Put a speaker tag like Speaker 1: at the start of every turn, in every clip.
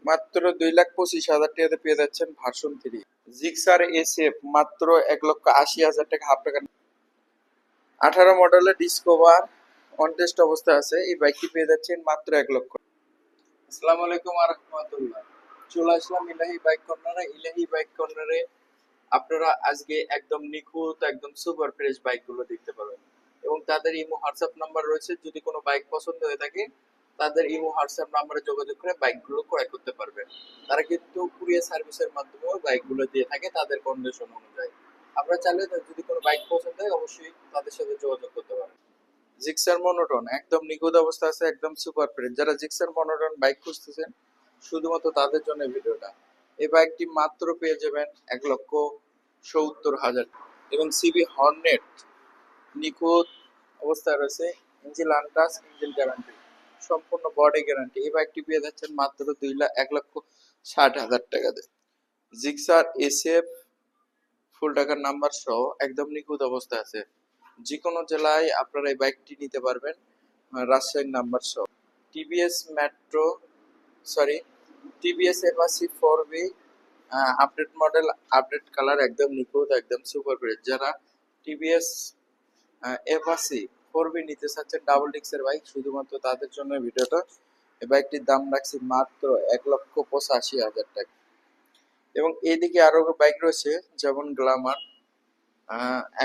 Speaker 1: মাত্র 2,25,000 টাকাতে পেয়ে যাচ্ছেন ভার্সন 3 জিক্সার এসএফ মাত্র 1,80,000 টাকা, হাফ টাকা। 18 মডেলের ডিসকভার অন টেস্ট অবস্থায় আছে। এই বাইকটি পেয়ে যাচ্ছেন মাত্র 1 লক্ষ। আসসালামু আলাইকুম ওয়া রাহমাতুল্লাহ। চলে আসলাম ইলাহি বাইক কর্নারে। ইলাহি বাইক কর্নারে আপনারা আজকে একদম নিখুঁত, একদম সুপার ফ্রেশ বাইকগুলো দেখতে পাবেন এবং তাদের ইমো হোয়াটসঅ্যাপ নাম্বার রয়েছে। যদি কোনো বাইক পছন্দ হয়ে থাকে তাদের ইমো হোয়াটসঅ্যাপ নাম্বারে যোগাযোগ করে বাইকগুলো ক্রয় করতে পারবেন। তারা কিন্তু কুরিয়ার সার্ভিসের মাধ্যমেও বাইকগুলো দিয়ে থাকে তাদের কন্ডিশন অনুযায়ী। আপনারা চাইলে যদি কোনো বাইক পছন্দ হয় অবশ্যই তাদের সাথে যোগাযোগ করতে পারেন। জিক্সার মনোটন একদম নিখুঁত অবস্থা আছে, একদম সুপার ফ্রেশ। যারা জিক্সার মনোটন বাইক খুঁজতেছেন শুধুমাত্র তাদের জন্য ভিডিওটা। এই বাইকটি মাত্র পেয়ে যাবেন 1,70,000 এবং সিবি হর্নেট নিখুঁত অবস্থায় রয়েছে। ইঞ্জিন আনটাচ, ইঞ্জিন গ্যারান্টি, সম্পূর্ণ বডি গ্যারান্টি। এই বাইকটি পেয়ে যাচ্ছেন মাত্র 1,60,000 টাকাতে। জিক্সার এসএফ ফুল টাকার নাম্বার সহ একদম নিখুঁত অবস্থায় আছে। যে কোনো জেলায় আপনারা এই বাইকটি নিতে পারবেন রাজশাহীর নাম্বার সহ। টিভিএস মেট্রো টিভিএস এপাসি 4বি আপডেট মডেল, আপডেট কালার, একদম নিখুঁত, একদম সুপার ফ্রেশ। যারা টিভিএস এপাসি 4বি নিতে চাচ্ছেন ডাবল ডিক্সের বাইক, শুধুমাত্র তাদের জন্য ভিডিওটা। এই বাইকটির দাম রাখছি মাত্র 1,85,000 টাকা। এবং এইদিকে আরো বাইক রয়েছে যেমন গ্ল্যামার,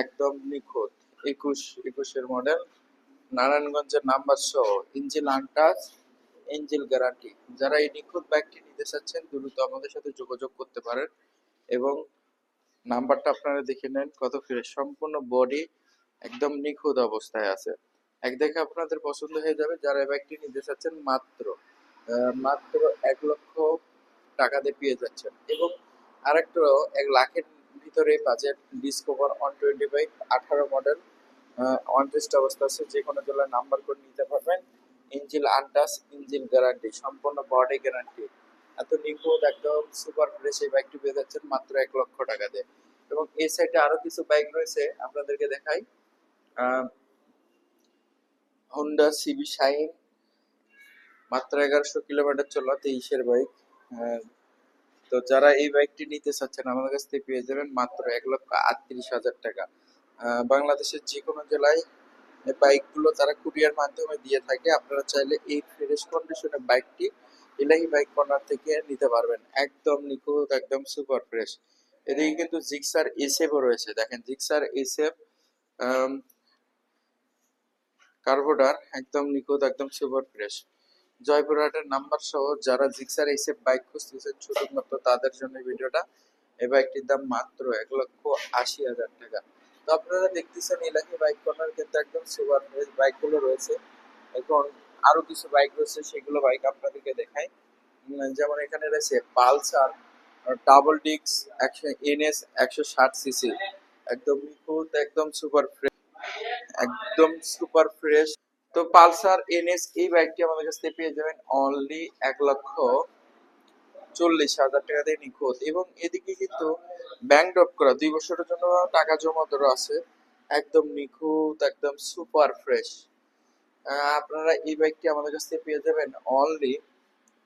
Speaker 1: একদম নিখুঁত 21-এর মডেল, নারায়ণগঞ্জের নাম্বার সহ, ইঞ্জিন আনটাচ, ইঞ্জিন গ্যারান্টি। যারা এই নিখুঁত বাইকটি নিতে চাচ্ছেন দ্রুত আমাদের সাথে যোগাযোগ করতে পারেন এবং নাম্বারটা আপনারা দেখে নেন কত ফ্রেশ, সম্পূর্ণ বডি একদম নিখুঁত অবস্থায় আছে। এক দেখে আপনাদের পছন্দ হয়ে যাবে। যারা এই বাইকটি নিতে চাচ্ছেন মাত্র 1 লক্ষ টাকাতে পেয়ে যাচ্ছেন। এবং আরেকটা 1 লাখের ভিতরে budget discover 125 18 model on test অবস্থা আছে। যে কোনো জেলায় নাম্বার করে নিতে পারবেন। ইঞ্জিন আনটাচ, ইঞ্জিন গ্যারান্টি, সম্পূর্ণ বডি গ্যারান্টি, এত নিখুঁত একদম সুপার ফ্রেশ এই বাইকটি পেয়ে যাচ্ছেন মাত্র 1 লক্ষ টাকাতে। এবং এই সাইডে আরো কিছু বাইক রয়েছে আপনাদেরকে দেখাই। হোন্ডা সিবি শাইন মাত্র 1100 কিলোমিটার চলা, 23-এর বাইক। তো যারা এই বাইকটি নিতে চাচ্ছেন আমাদের কাছ থেকে পেয়ে যাবেন মাত্র 1,38,000 টাকা। বাংলাদেশের যে কোনো জেলায় এই বাইকগুলো তারা কুরিয়ার মাধ্যমে দিয়ে থাকে। আপনারা চাইলে এই ফ্রেশ কন্ডিশনের বাইকটি ইলাহি বাইক কর্নার থেকে নিতে পারবেন, একদম নিখুঁত, একদম সুপার ফ্রেশ। এদিকে কিন্তু জিক্সার এসএফও রয়েছে, দেখেন জিক্সার এসএফ কার্বোডার একদম নিখুঁত, একদম সুপার ফ্রেশ। জয়পুরহাটের নাম্বার সহ যারা জিক্সার এসএফ বাইক খুঁজতেছেন শুধুমাত্র তাদের জন্য ভিডিওটা। এই বাইকটির দাম মাত্র 1,80,000 টাকা। তো আপনারা দেখতেছেন ইলাহি বাইক কর্নার কিন্তু একদম সুপার ফ্রেশ বাইকগুলো রয়েছে। এখন আরো কিছু বাইক রয়েছে, সেগুলো বাইক আপনাদেরকে দেখাই। যেমন এখানে রয়েছে পালসার ডাবল ডিক্স এনএস 160 সিসি, একদম নিখুঁত, একদম সুপার ফ্রেশ, একদম সুপার ফ্রেশ। তো পালসার এনএস এই বাইকটি আমাদের কাছ থেকে পেয়ে যাবেন অনলি 1,40,000 টাকা দিয়ে নিখুঁত। এবং এদিকে কিন্তু ব্যাংক ড্রপ করা 2 বছরের জন্য টাকা জমা দেওয়া আছে, একদম নিখুঁত, একদম সুপার ফ্রেশ। আপনারা এই বাইকটি আমাদের কাছ থেকে পেয়ে যাবেন অনলি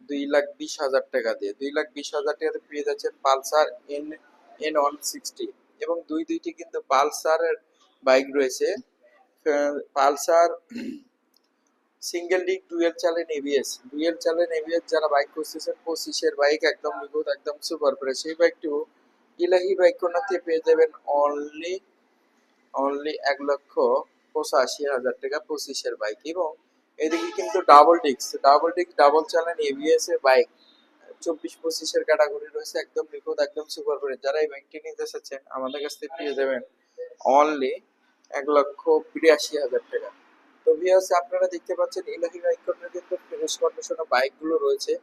Speaker 1: 2,20,000 টাকা দিয়ে। 2,20,000 টাকাতে পেয়ে যাচ্ছেন পালসার N160। এবং দুইটি কিন্তু পালসারের বাইক রয়েছে। পালসার সিঙ্গেল ডিক ডুয়েল চালেন এবিএস যারা বাইক খুঁজতেছেন 25-এর বাইক, একদম নিখুঁত, একদম সুপার ফ্রেশ। এই বাইকটিও ইলাহি বাইক কর্নার থেকে পেয়ে যাবেন অনলি 1,85,000 টাকা 25-এর বাইক। এবং এদিকে কিন্তু ডাবল ডাবল চালান এবিএস এর বাইক 24-25-এর ক্যাটাগরি রয়েছে, একদম নিখুঁত, একদম সুপার ফ্রেশ। যারা এই বাইকটি নিতে চাচ্ছেন আমাদের কাছ থেকে পেয়ে যাবেন অনলি 1,82,000 টাকা। তো ভিউয়ার্স আপনারা দেখতে পাচ্ছেন ইলাহি বাইক কর্নার কিন্তু ফ্রেশ কন্ডিশনের বাইকগুলো রয়েছে।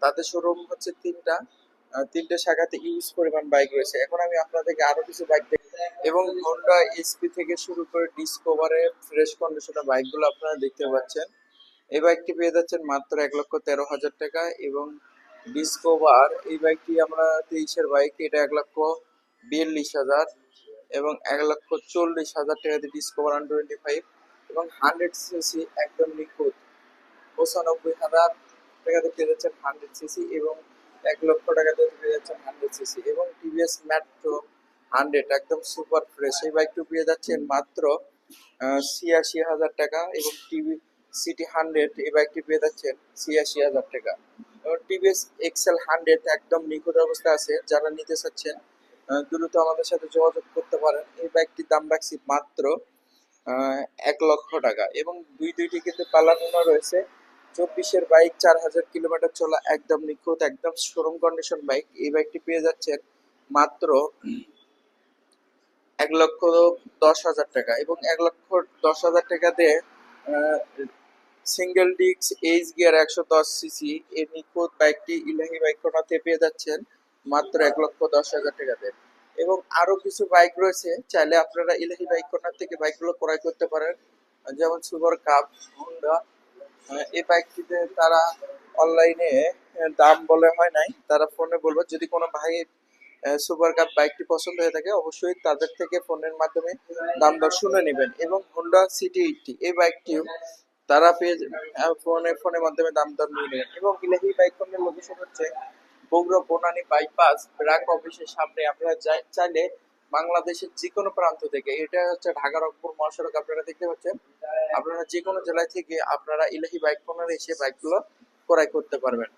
Speaker 1: তাদের শোরুম হচ্ছে তিনটে শাখাতে ইউজ পরিমাণ বাইক রয়েছে। এখন আমি আপনাদেরকে আরো কিছু বাইক এবং হোন্ডা এসপি থেকে শুরু করে ডিসকভারের ফ্রেশ কন্ডিশনের বাইকগুলো আপনারা দেখতে পাচ্ছেন। এই বাইকটি পেয়ে যাচ্ছেন মাত্র 1,13,000 টাকা। এবং ডিসকভার এই বাইকটি আমরা 23-এর বাইক, এটা 1,42,000 এবং 1,40,000 টাকা দিয়ে ডিসকভার 125 এবং 100 সিসি একদম নিখুঁত 95,000 টাকাতে পেয়ে যাচ্ছেন 100 সিসি এবং 1 লক্ষ টাকাতে পেয়ে যাচ্ছেন 100 সিসি এবং টিভিএস মেট্রো 100 একদম সুপার ফ্রেশ এই বাইকটি পেয়ে যাচ্ছেন মাত্র 86,000 টাকা এবং টিভি সিটি 100 এই বাইকটি পেয়ে যাচ্ছেন 86,000 টাকা এবং টিভিএস এক্সেল 100 একদম নিখুঁত অবস্থা আছে যারা নিতে চাচ্ছেন দ্রুত আমাদের সাথে যোগাযোগ করতে পারেন এই বাইকটির দাম রাখছি মাত্র 1 লক্ষ টাকা এবং দুইটি কিন্তু কালার রয়েছে 24-এর বাইক 4,000 কিলোমিটার চলা একদম নিখুঁত একদম শোরুম কন্ডিশন বাইক এই বাইকটি পেয়ে যাচ্ছেন মাত্র 1,10,000 টাকা এবং 1,10,000 টাকা দিয়ে single disc H gear 110 CC এই নিখুঁত বাইকটি ইলাহি বাইক কর্নারতে পেয়ে যাচ্ছেন মাত্র 1,10,000 টাকাতে এবং আরো কিছু বাইক রয়েছে চাইলে আপনারা ইলাহি বাইক কর্নার থেকে বাইকগুলো ক্রয় করতে পারেন যেমন সুপার কাপ হোন্ডা এই বাইকটিতে তারা অনলাইনে দাম বলে হয় নাই তারা ফোনে বলবো যদি কোনো ভাই সুপার কাপ বাইকটি পছন্দ হয়ে থাকে অবশ্যই তাদের থেকে ফোনের মাধ্যমে দাম দর শুনে নেবেন এবং হোন্ডা সিটি 80 এই বাইকটিও তারা পেয়ে ফোনের মাধ্যমে দাম দর নিয়ে নেবেন এবং ইলাহি বাইক ফোনের লোকেশন হচ্ছে বগুড়া বনানী বাইপাস ব্র্যাক অফিসের সামনে আপনারা চাইলে বাংলাদেশের যে কোনো প্রান্ত থেকে এটা হচ্ছে ঢাকা রংপুর মহাসড়ক আপনারা দেখতে পাচ্ছেন আপনারা যে কোনো জেলায় থেকে আপনারা ইলাহি বাইক কর্নারে এসে বাইকগুলো ক্রয় করতে পারবেন